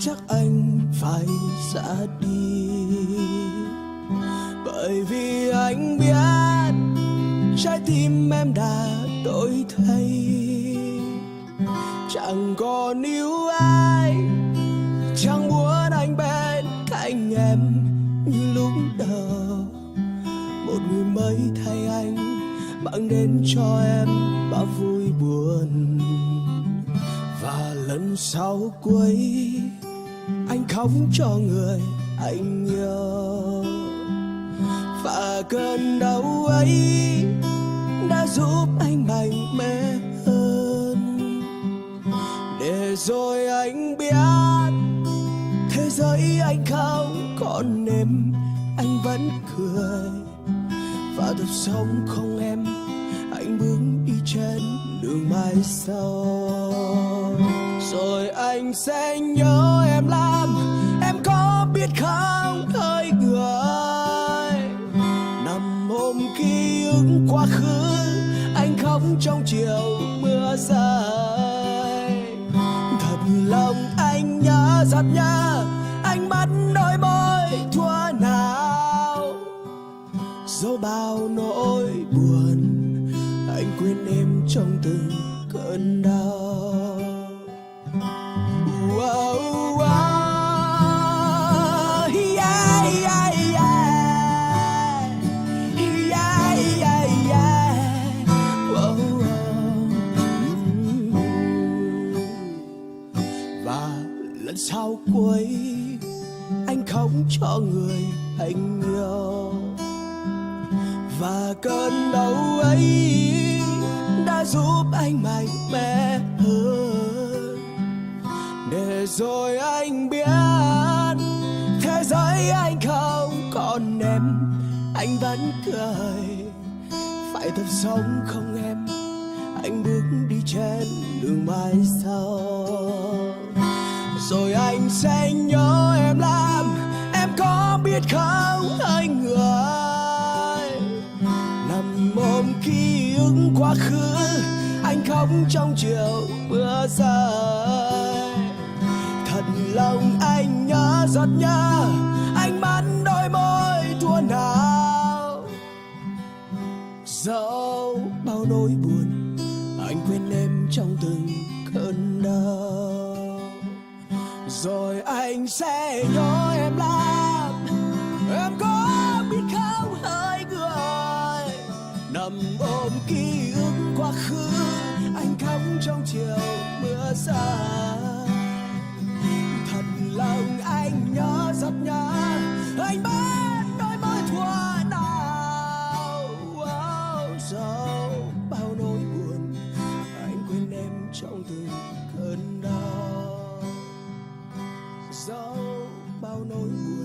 chắc anh phải ra đi, bởi vì anh biết trái tim em đã đổi thay, chẳng còn yêu ai, chẳng muốn anh bên cạnh em như lúc đầu. Một người mới thay anh mang đến cho em bao vui buồn, và lần sau cuối anh khóc cho người anh yêu. Và cơn đau ấy đã giúp anh mạnh mẽ hơn, để rồi anh biết thế giới anh không còn em, anh vẫn cười. Và thật sống không em, anh bước đi trên đường mai sau. Rồi anh sẽ nhớ em lắm, em có biết không hỡi người. Nằm ôm ký ức quá khứ, anh khóc trong chiều mưa rơi. Thật lòng anh nhớ rất nhớ, anh mắt đôi môi thuở nào. Dẫu bao nỗi buồn, anh quên em trong từng cơn đau. Wow, wow, yeah, yeah, yeah. Yeah, yeah, yeah. Wow, wow. Và lần sau cuối anh khóc cho người anh yêu. Và cơn đau ấy đã giúp anh mạnh mẽ hơn, để rồi anh biết thế giới anh không còn em, anh vẫn cười. Phải thật sống không em, anh bước đi trên đường mai sau. Rồi anh sẽ nhớ em lắm, em có biết không hỡi người. Nằm ôm ký ức quá khứ, anh khóc trong chiều mưa rơi. Thật lòng anh nhớ rất nhớ, anh mắt đôi môi thuở nào. Dẫu bao nỗi buồn, anh quên em trong từng cơn đau. Rồi anh sẽ nhớ em lắm, em có biết không hỡi người. Nằm ôm ký ức quá khứ, anh khóc trong chiều mưa rơi. Thật lòng anh nhớ rất nhớ, anh bắt đôi môi thuở nào. Dẫu bao nỗi buồn, anh quên em trong từng cơn đau. Dẫu bao nỗi buồn,